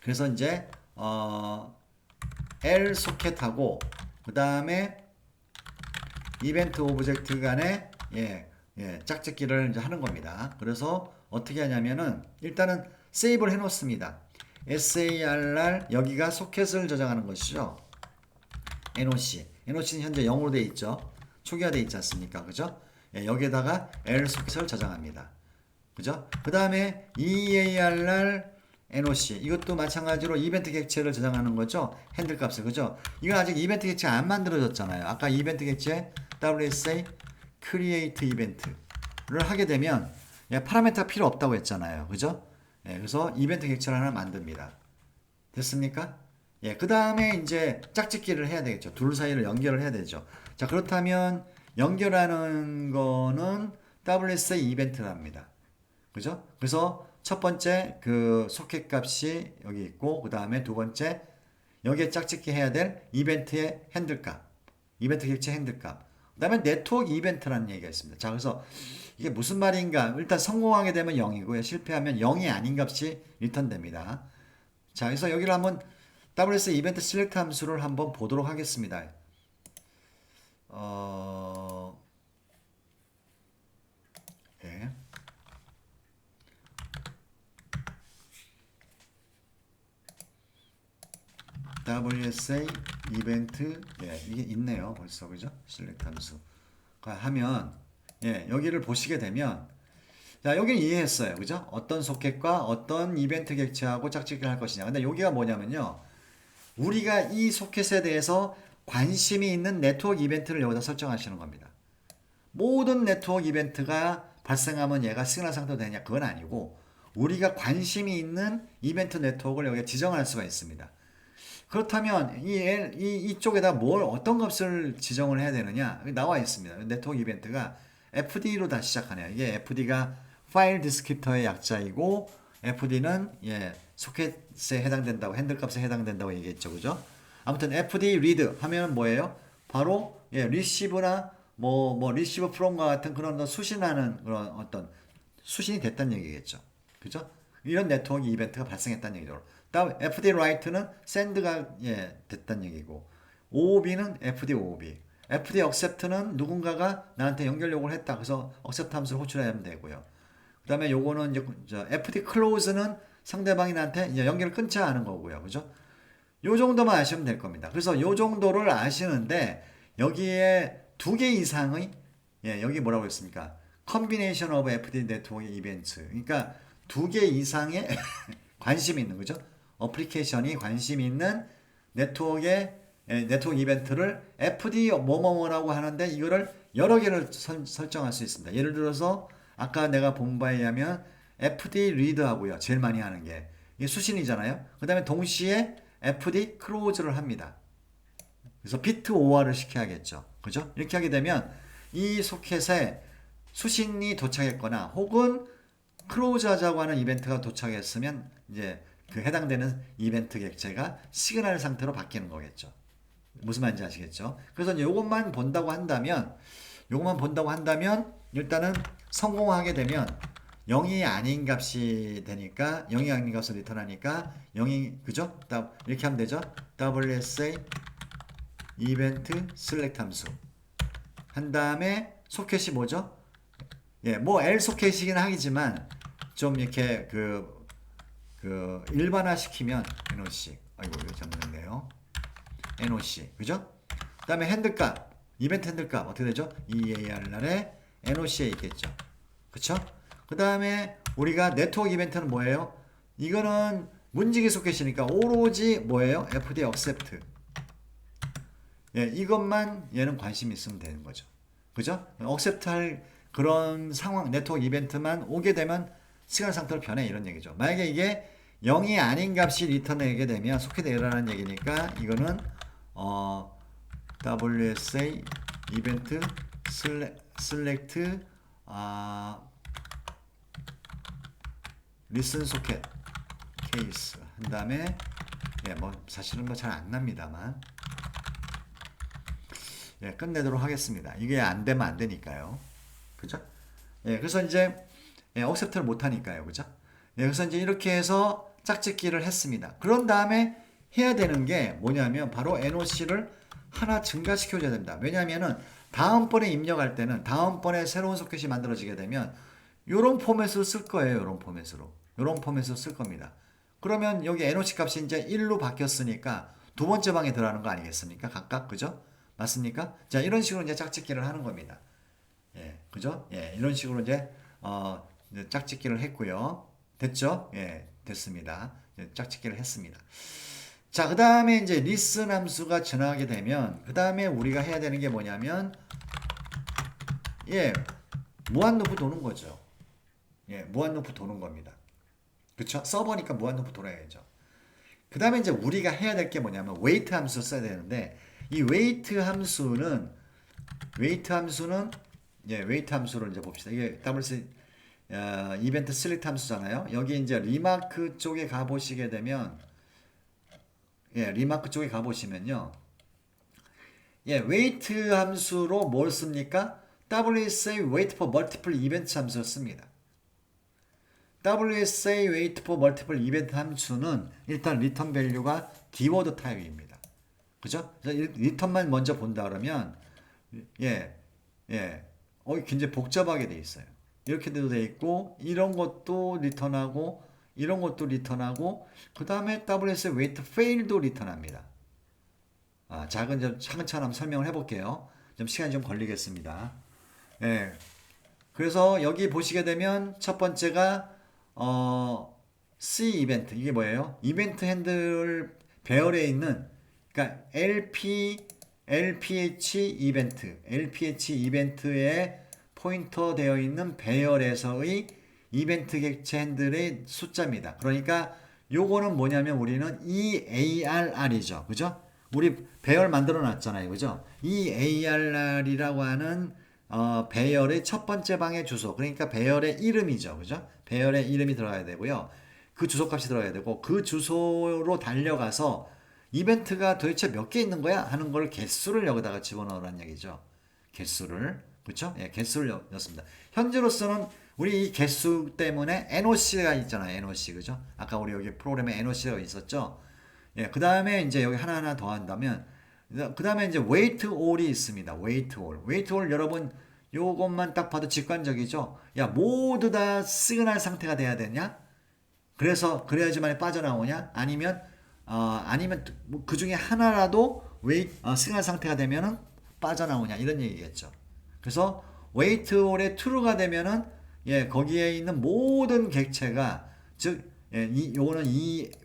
그래서 이제 L 소켓하고 그 다음에 이벤트 오브젝트 간에 짝짓기를 이제 하는 겁니다. 그래서 어떻게 하냐면은 일단은 세이브를 해놓습니다. SARR 여기가 소켓을 저장하는 것이죠. NOC. NOC는 현재 0으로 되어 있죠. 초기화되어 있지 않습니까? 그죠? 여기에다가 L 소켓을 저장합니다. 그죠? 그 다음에 EARR NOC 이것도 마찬가지로 이벤트 객체를 저장하는 거죠. 핸들 값을. 그죠? 이건 아직 이벤트 객체가 안 만들어졌잖아요. 아까 이벤트 객체 WSA create 이벤트를 하게 되면 파라미터가 필요 없다고 했잖아요. 그죠? 그래서 이벤트 객체를 하나 만듭니다. 됐습니까? 그 다음에 이제 짝짓기를 해야 되겠죠. 둘 사이를 연결을 해야 되죠. 자, 그렇다면 연결하는 거는 WSA 이벤트랍니다. 그죠? 그래서 첫 번째 그 소켓 값이 여기 있고, 그 다음에 두 번째 여기에 짝짓기 해야 될 이벤트의 핸들 값, 이벤트 객체 핸들 값, 그 다음에 네트워크 이벤트라는 얘기가 있습니다. 자, 그래서 이게 무슨 말인가? 일단 성공하게 되면 0이고요. 실패하면 0이 아닌 값이 리턴됩니다. 자, 그래서 여기를 한번 WS 이벤트 셀렉트 함수를 한번 보도록 하겠습니다. 예. WSA 이벤트 이게 있네요. 벌써 그죠? 셀렉트 함수 하면 여기를 보시게 되면 자, 여기는 이해했어요. 그죠? 어떤 소켓과 어떤 이벤트 객체하고 짝짓기를 할 것이냐. 근데 여기가 뭐냐면요. 우리가 이 소켓에 대해서 관심이 있는 네트워크 이벤트를 여기다 설정하시는 겁니다. 모든 네트워크 이벤트가 발생하면 얘가 시그널 상태로 되냐? 그건 아니고 우리가 관심이 있는 이벤트 네트워크를 여기에 지정할 수가 있습니다. 그렇다면 이쪽에다 어떤 값을 지정을 해야 되느냐? 나와 있습니다. 네트워크 이벤트가 FD로 다 시작하네요. 이게 FD가 파일 디스크립터의 약자이고 FD는 소켓에 해당된다고, 핸들 값에 해당된다고 얘기했죠. 그죠? 아무튼 FD read 하면 뭐예요? 바로 receive나 receive from과 같은 그런 수신하는 그런 어떤 수신이 됐다는 얘기겠죠. 그죠? 이런 네트워크 이벤트가 발생했다는 얘기죠. 다음 FD write는 send가 됐다는 얘기고, OOB는 FD OOB, FD accept는 누군가가 나한테 연결 요구를 했다. 그래서 accept 함수를 호출하면 되고요. 그 다음에 요거는 이제 FD close는 상대방이 나한테 이제 연결을 끊지 않은 거고요. 그죠? 요 정도만 아시면 될 겁니다. 그래서 요 정도를 아시는데 여기에 두 개 이상의 여기 뭐라고 했습니까? combination of FD network events. 그러니까 두 개 이상의 관심이 있는 거죠. 어플리케이션이 관심이 있는 네트워크의 네트워크 이벤트를 FD 뭐뭐뭐라고 하는데 이거를 여러 개를 설정할 수 있습니다. 예를 들어서 아까 내가 본 바에 의하면 FD read 하고요. 제일 많이 하는 게 이게 수신이잖아요. 그 다음에 동시에 FD close를 합니다. 그래서 비트 OR을 시켜야겠죠. 그죠? 이렇게 하게 되면 이 소켓에 수신이 도착했거나 혹은 클로즈 하자고 하는 이벤트가 도착했으면 이제 그 해당되는 이벤트 객체가 시그널 상태로 바뀌는 거겠죠. 무슨 말인지 아시겠죠? 그래서 이것만 본다고 한다면 일단은 성공하게 되면 0이 아닌 값이 되니까 0이 아닌 값을 리턴하니까 0이 그죠? 이렇게 하면 되죠. WSA 이벤트 select 함수 한 다음에 소켓이 뭐죠? 예, 뭐 L 소켓이긴 하지만 좀 이렇게 그 일반화 시키면 NOC. 아이고 이거 잘못했네요. NOC. 그죠? 그 다음에 핸들값. 이벤트 핸들값 어떻게 되죠? EAR날에 NOC에 있겠죠. 그쵸? 그 다음에 우리가 네트워크 이벤트는 뭐예요? 이거는 문지기 소켓이니까 오로지 뭐예요? FD accept. 예, 이것만 얘는 관심이 있으면 되는 거죠. 그죠? accept 할 그런 상황, 네트워크 이벤트만 오게 되면 시간 상태로 변해 이런 얘기죠. 만약에 이게 0이 아닌 값이 리턴하게 되면 소켓 에러라는 얘기니까 이거는 WSA 이벤트 select listen socket case 한 다음에 예, 뭐 사실은 뭐 잘 안 납니다만 예, 끝내도록 하겠습니다. 이게 안 되면 안 되니까요. 그죠? 예, 그래서 이제 예, accept를 못 하니까요. 그죠? 예, 그래서 이제 이렇게 해서 짝짓기를 했습니다. 그런 다음에 해야 되는 게 뭐냐면 바로 NOC를 하나 증가시켜줘야 됩니다. 왜냐하면은 다음번에 입력할 때는 다음번에 새로운 소켓이 만들어지게 되면 이런 포맷으로 쓸 거예요. 이런 포맷으로. 이런 포맷으로 쓸 겁니다. 그러면 여기 NOC 값이 이제 1로 바뀌었으니까 두 번째 방에 들어가는 거 아니겠습니까? 각각. 그죠? 맞습니까? 자, 이런 식으로 이제 짝짓기를 하는 겁니다. 예, 그죠? 예, 이런 식으로 이제 짝짓기를 했고요. 됐죠? 예, 됐습니다. 짝짓기를 했습니다. 자, 그 다음에 이제 listen 함수가 지나가게 되면 그 다음에 우리가 해야 되는 게 뭐냐면 예, 무한 루프 도는 거죠. 예, 무한 루프 도는 겁니다. 그쵸? 서버니까 무한 루프 돌아야죠. 그 다음에 이제 우리가 해야 될 게 뭐냐면 wait 함수 써야 되는데 이 wait 함수는 예, wait 함수를 이제 봅시다. 이게 WC 이벤트 select 함수잖아요. 여기 이제 리마크 쪽에 가 보시게 되면 예, 리마크 쪽에 가 보시면요. 예, wait 함수로 뭘 씁니까? WSA wait for multiple events 함수를 씁니다. WSA wait for multiple event 함수는 일단 return value가 keyword 타입입니다. 그죠? 리턴만 먼저 본다 그러면 예, 예, 굉장히 복잡하게 돼 있어요. 이렇게도 돼 있고 이런 것도 리턴하고 이런 것도 리턴하고 그 다음에 WSA wait fail도 리턴합니다. 작은 좀 차근차근 한번 설명을 해볼게요. 좀 시간이 좀 걸리겠습니다. 예, 그래서 여기 보시게 되면 첫 번째가 C 이벤트 이게 뭐예요? 이벤트 핸들 배열에 있는 그러니까 LPH 이벤트에 포인터 되어 있는 배열에서의 이벤트 객체 핸들의 숫자입니다. 그러니까 요거는 뭐냐면 우리는 EARR이죠. 그죠? 우리 배열 만들어 놨잖아요. 그죠? EARR이라고 하는 배열의 첫 번째 방의 주소. 그러니까 배열의 이름이죠. 그죠? 배열의 이름이 들어가야 되고요. 그 주소값이 들어가야 되고 그 주소로 달려가서 이벤트가 도대체 몇 개 있는 거야? 하는 걸 개수를 여기다가 집어넣으라는 얘기죠. 개수를. 그렇죠? 예, 개수를 넣습니다. 현재로서는 우리 이 개수 때문에 NOC가 있잖아요. NOC. 그죠? 아까 우리 여기 프로그램에 NOC가 있었죠? 예, 그 다음에 이제 여기 하나하나 더 한다면 그 다음에 이제 wait all이 있습니다. wait all 여러분 요것만 딱 봐도 직관적이죠? 야, 모두 다 시그널 상태가 돼야 되냐? 그래야지만 빠져나오냐? 아니면 그 중에 하나라도 시그널 상태가 되면은 빠져나오냐? 이런 얘기겠죠. 그래서 wait all의 true가 되면은 예, 거기에 있는 모든 객체가 즉 예, 요거는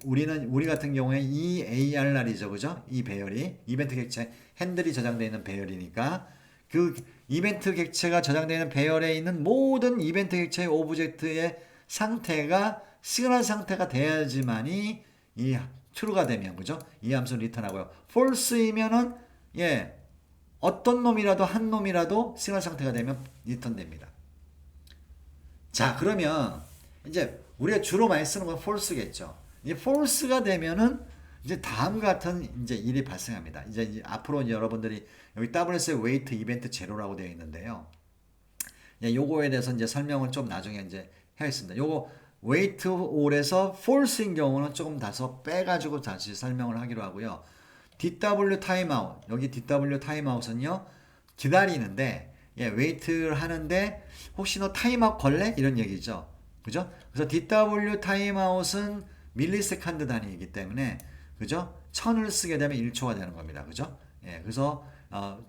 우리 같은 경우에 EARR이죠. 그죠? 이 배열이 이벤트 객체 핸들이 저장되어 있는 배열이니까 그 이벤트 객체가 저장되어 있는 배열에 있는 모든 이벤트 객체의 오브젝트의 상태가 시그널 상태가 돼야지만이 이 true가 되면 그죠? 이 함수를 리턴하고요. false이면은 예, 어떤 놈이라도 한 놈이라도 시그널 상태가 되면 리턴됩니다. 자, 그러면 이제 우리가 주로 많이 쓰는 건 false겠죠. 이 false가 되면은 이제 다음과 같은 이제 일이 발생합니다. 이제 앞으로 여러분들이 여기 WSA wait 이벤트 제로라고 되어 있는데요. 예, 요거에 대해서 이제 설명을 좀 나중에 이제 하겠습니다. 요거 wait all에서 false인 경우는 조금 다소 빼가지고 다시 설명을 하기로 하고요. DW 타임아웃. 여기 DW 타임아웃은요. 기다리는데 웨이트를 하는데 혹시 너 타임아웃 걸래? 이런 얘기죠. 그죠? 그래서 DW 타임아웃은 밀리세컨드 단위이기 때문에 그죠? 1000을 쓰게 되면 1초가 되는 겁니다. 그죠? 그래서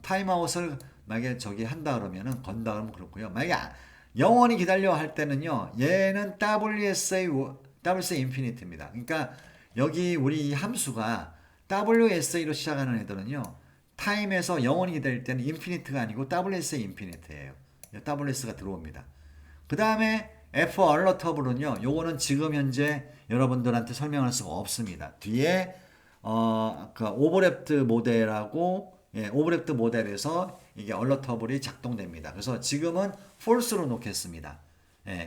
타임아웃을 만약에 저기 한다 그러면은 건다 그러면 그렇고요. 만약에 영원히 기다려 할 때는요. 얘는 WSA 인피니트입니다. 그러니까 여기 우리 이 함수가 WSA로 시작하는 애들은요. 타임에서 영원히 기다릴 때는 인피니트가 아니고 WSA 인피니트예요. WS가 들어옵니다. 그 다음에 F 얼러터블은요. 요거는 지금 현재 여러분들한테 설명할 수가 없습니다. 뒤에 그 오버랩드 모델하고 오버랩드 모델에서 이게 얼러터블이 작동됩니다. 그래서 지금은 false로 놓겠습니다.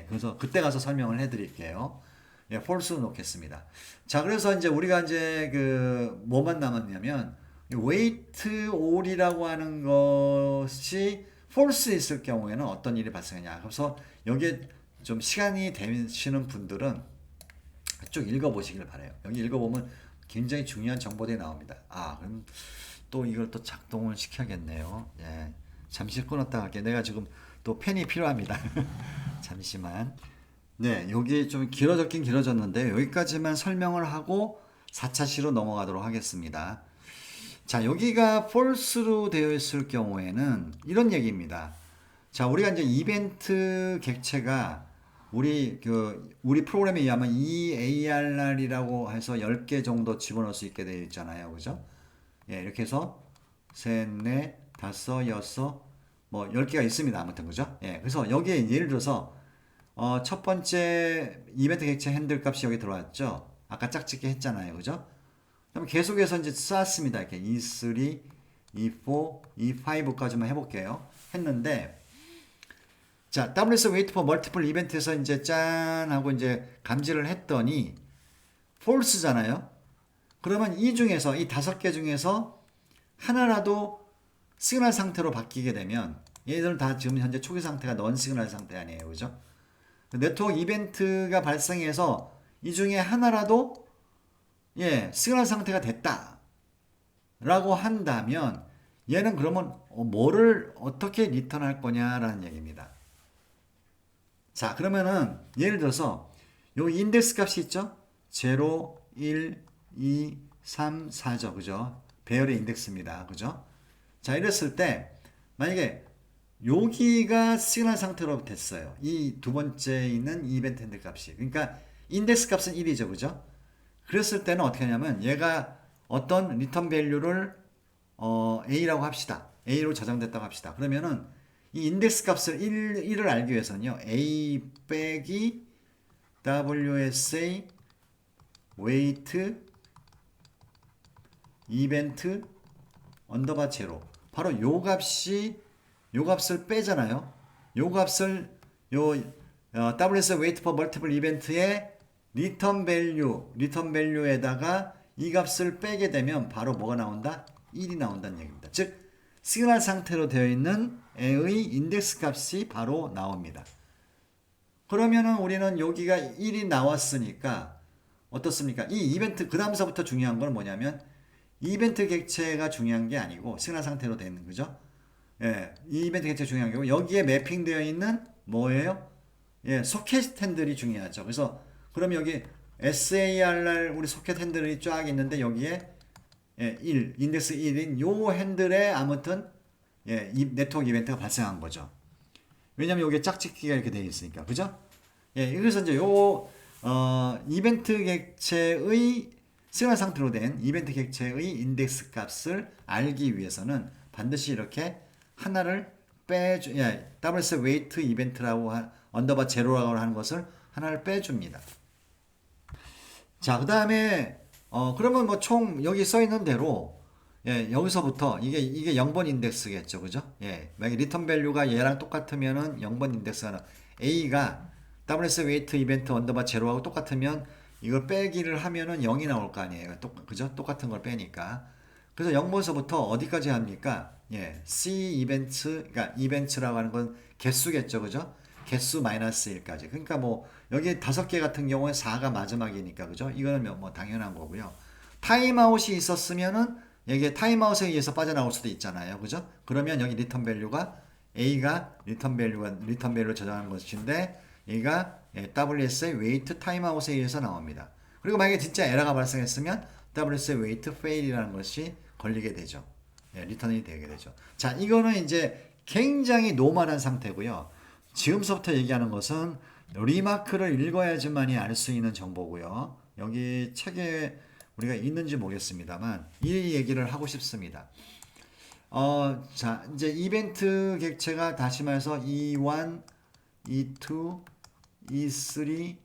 그래서 그때 가서 설명을 해드릴게요. false로 놓겠습니다. 자, 그래서 이제 우리가 이제 그 뭐만 남았냐면 wait all이라고 하는 것이 false 있을 경우에는 어떤 일이 발생하냐. 그래서 여기에 좀 시간이 되시는 분들은 쭉 읽어보시길 바라요. 여기 읽어보면 굉장히 중요한 정보들이 나옵니다. 그럼 또 이걸 또 작동을 시켜야겠네요. 잠시 끊었다 할게요. 내가 지금 또 펜이 필요합니다. 잠시만. 여기 좀 길어졌긴 길어졌는데 여기까지만 설명을 하고 4차 시로 넘어가도록 하겠습니다. 자, 여기가 false로 되어 있을 경우에는 이런 얘기입니다. 자, 우리가 이제 이벤트 객체가 우리 프로그램에 의하면 EARR이라고 해서 10개 정도 집어넣을 수 있게 되어 있잖아요. 그죠? 이렇게 해서 셋, 넷, 다섯, 여섯, 뭐 10개가 있습니다. 아무튼 그죠? 그래서 여기에 예를 들어서 첫 번째 이벤트 객체 핸들 값이 여기 들어왔죠. 아까 짝짓기 했잖아요. 그죠? 그럼 계속해서 이제 쌓았습니다. 이렇게 E3, E4, E5까지만 해볼게요. 했는데, 자, WS wait for multiple 이벤트에서 이제 짠 하고 이제 감지를 했더니, false잖아요. 그러면 이 중에서, 이 5개 중에서 하나라도 시그널 상태로 바뀌게 되면, 얘들은 다 지금 현재 초기 상태가 넌 시그널 상태 아니에요. 그죠? 네트워크 이벤트가 발생해서 이 중에 하나라도 시그널 상태가 됐다 라고 한다면 얘는 그러면 뭐를 어떻게 리턴할 거냐라는 얘기입니다. 자, 그러면은 예를 들어서 요 인덱스 값이 있죠? 0, 1, 2, 3, 4죠. 그죠? 배열의 인덱스입니다. 그죠? 자, 이랬을 때 만약에 여기가 시그널 상태로 됐어요. 이 두 번째 있는 이벤트 핸들 값이. 그러니까 인덱스 값은 1이죠. 그죠? 그랬을 때는 어떻게 하냐면 얘가 어떤 리턴 밸류를 A라고 합시다. A로 저장됐다고 합시다. 그러면은 이 인덱스 값을 1을 알기 위해서는요. A 빼기 WSA wait 이벤트 언더바 제로. 바로 요 값을 빼잖아요. 요 값을 WS wait for multiple 이벤트의 리턴 밸류에다가 이 값을 빼게 되면 바로 뭐가 나온다? 1이 나온다는 얘기입니다. 즉 시그널 상태로 되어 있는 애의 인덱스 값이 바로 나옵니다. 그러면은 우리는 여기가 1이 나왔으니까 어떻습니까? 이 이벤트 그 다음서부터 중요한 건 뭐냐면 이벤트 객체가 중요한 게 아니고 시그널 상태로 되어 있는 거죠. 이 이벤트 객체가 중요한 거고 여기에 매핑되어 있는 뭐예요? 소켓 핸들이 중요하죠. 그래서 그럼 여기 SARR 우리 소켓 핸들이 쫙 있는데 여기에 1, 인덱스 1인 요 핸들에 아무튼 이 네트워크 이벤트가 발생한 거죠. 왜냐면 여기에 짝짓기가 이렇게 되어 있으니까. 그죠? 그래서 이제 이벤트 객체의 시그널 상태로 된 이벤트 객체의 인덱스 값을 알기 위해서는 반드시 이렇게 하나를 WS wait 이벤트라고 언더바 제로라고 하는 것을 하나를 빼줍니다. 자, 그 다음에 그러면 뭐 총 여기 써 있는 대로 여기서부터 이게 0번 인덱스겠죠. 그죠? 만약에 리턴 밸류가 얘랑 똑같으면은 0번 인덱스가 A가 WS wait 이벤트 언더바 제로하고 똑같으면 이걸 빼기를 하면은 0이 나올 거 아니에요. 그죠? 똑같은 걸 빼니까. 그래서 0번서부터 어디까지 합니까? C 이벤트, 그러니까 이벤트라고 하는 건 개수겠죠. 그죠? 개수 마이너스 1까지. 그러니까 뭐 여기 5개 같은 경우에 4가 마지막이니까 그죠? 이거는 뭐 당연한 거고요. 타임아웃이 있었으면은 이게 타임아웃에 의해서 빠져나올 수도 있잖아요. 그죠? 그러면 여기 리턴 밸류가 A가 리턴 밸류를 저장하는 것인데 A가 WS의 웨이트 타임아웃에 의해서 나옵니다. 그리고 만약에 진짜 에러가 발생했으면 WS의 웨이트 fail이라는 것이 걸리게 되죠. 리턴이 되게 되죠. 자, 이거는 이제 굉장히 노멀한 상태고요. 지금서부터 얘기하는 것은 리마크를 읽어야지만이 알 수 있는 정보고요. 여기 책에 우리가 있는지 모르겠습니다만 이 얘기를 하고 싶습니다. 자, 이제 이벤트 객체가 다시 말해서 E1, E2, E3,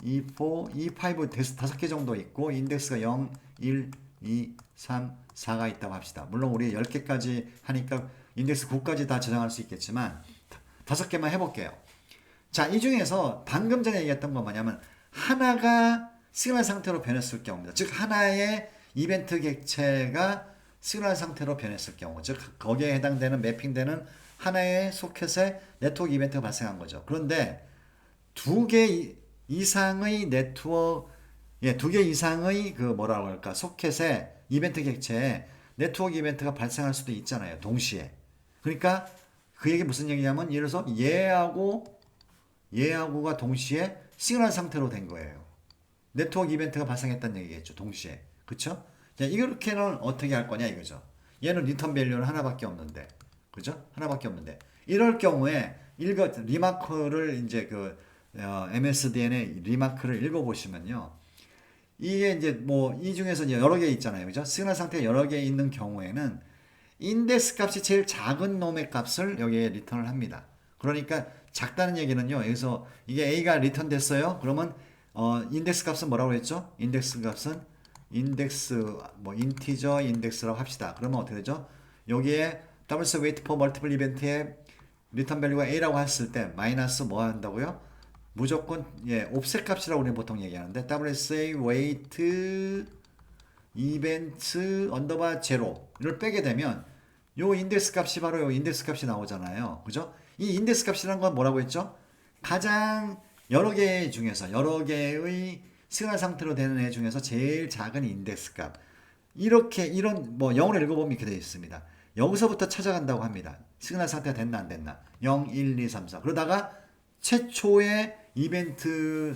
E4, E5 다섯 개 정도 있고 인덱스가 0, 1, 2, 3, 4가 있다고 합시다. 물론 우리 10개까지 하니까 인덱스 9까지 다 저장할 수 있겠지만 다섯 개만 해볼게요. 자, 이 중에서 방금 전에 얘기했던 건 뭐냐면 하나가 시그널 상태로 변했을 경우입니다. 즉 하나의 이벤트 객체가 시그널 상태로 변했을 경우, 즉 거기에 해당되는 매핑되는 하나의 소켓에 네트워크 이벤트가 발생한 거죠. 그런데 두 개 이상의 네트워크, 두 개 이상의 그 뭐라고 할까 소켓에 이벤트 객체에 네트워크 이벤트가 발생할 수도 있잖아요. 동시에. 그러니까 그 얘기 무슨 얘기냐면 예를 들어서 얘하고가 동시에 시그널 상태로 된 거예요. 네트워크 이벤트가 발생했다는 얘기겠죠. 동시에. 그쵸? 자, 이렇게는 어떻게 할 거냐 이거죠. 얘는 리턴 밸류는 하나밖에 없는데. 그죠? 하나밖에 없는데. 이럴 경우에 리마크를 이제 MSDN의 리마크를 읽어보시면요. 이게 이제 뭐 이 중에서 이제 여러 개 있잖아요. 그죠? 시그널 상태가 여러 개 있는 경우에는 인덱스 값이 제일 작은 놈의 값을 여기에 리턴을 합니다. 그러니까 작다는 얘기는요. 여기서 이게 A가 리턴 됐어요. 그러면 인덱스 값은 뭐라고 했죠? 인덱스 값은 인티저 인덱스라고 합시다. 그러면 어떻게 되죠? 여기에 WS wait for multiple event의 리턴 밸류가 A라고 했을 때 마이너스 뭐 한다고요? 무조건 옵셋 값이라고 우리는 보통 얘기하는데 WSA wait 이벤트 언더바 제로를 빼게 되면 요 인덱스 값이 바로 요 인덱스 값이 나오잖아요. 그죠? 이 인덱스 값이라는 건 뭐라고 했죠? 가장 여러 개 중에서 여러 개의 시그널 상태로 되는 애 중에서 제일 작은 인덱스 값. 이런 뭐 영어로 읽어보면 이렇게 되어 있습니다. 여기서부터 찾아간다고 합니다. 시그널 상태가 됐나 안 됐나. 0, 1, 2, 3, 4. 그러다가 최초의 이벤트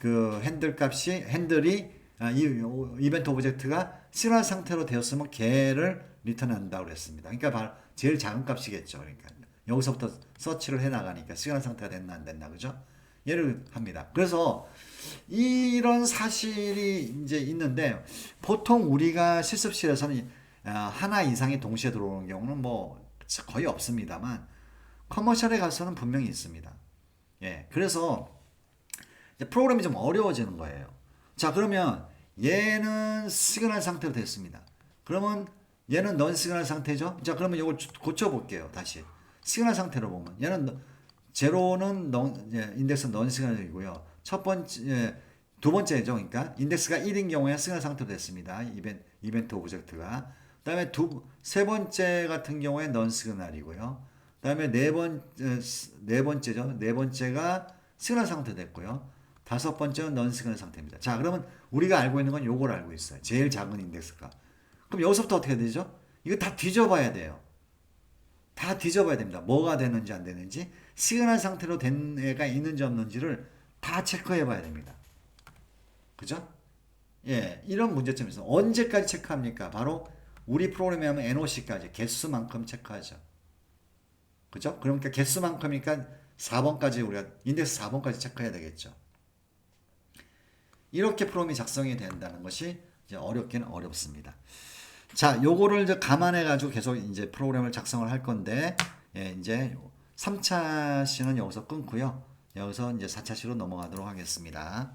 핸들이 이 이벤트 오브젝트가 시그널 상태로 되었으면 걔를 리턴한다고 그랬습니다. 그러니까 바로 제일 작은 값이겠죠. 그러니까 여기서부터 서치를 해 나가니까 시그널 상태가 됐나 안 됐나 그죠? 얘를 합니다. 그래서 이런 사실이 이제 있는데 보통 우리가 실습실에서는 하나 이상이 동시에 들어오는 경우는 뭐 거의 없습니다만 커머셜에 가서는 분명히 있습니다. 그래서 이제 프로그램이 좀 어려워지는 거예요. 자, 그러면 얘는 시그널 상태로 됐습니다. 그러면 얘는 넌 시그널 상태죠? 자, 그러면 이걸 고쳐볼게요. 다시. 시그널 상태로 보면 얘는 제로는 인덱스는 넌 시그널이고요. 두 번째죠. 그러니까 인덱스가 1인 경우에 시그널 상태로 됐습니다. 이벤트 오브젝트가. 그다음에 세 번째 같은 경우에 넌 시그널이고요. 그다음에 네 번째죠. 네 번째가 시그널 상태 됐고요. 다섯 번째는 넌 시그널 상태입니다. 자, 그러면 우리가 알고 있는 건 요걸 알고 있어요. 제일 작은 인덱스가. 그럼 여기서부터 어떻게 되죠? 이거 다 뒤져봐야 돼요. 다 뒤져봐야 됩니다. 뭐가 되는지 안 되는지, 시그널 상태로 된 애가 있는지 없는지를 다 체크해 봐야 됩니다. 그죠? 이런 문제점이 있어요. 언제까지 체크합니까? 바로 우리 프로그램에 하면 NOC까지 개수만큼 체크하죠. 그죠? 그러니까 개수만큼이니까 4번까지 우리가 인덱스 4번까지 체크해야 되겠죠. 이렇게 프로그램이 작성이 된다는 것이 이제 어렵기는 어렵습니다. 자, 요거를 이제 감안해 가지고 계속 이제 프로그램을 작성을 할 건데, 이제 3차 시는 여기서 끊고요. 여기서 이제 4차 시로 넘어가도록 하겠습니다.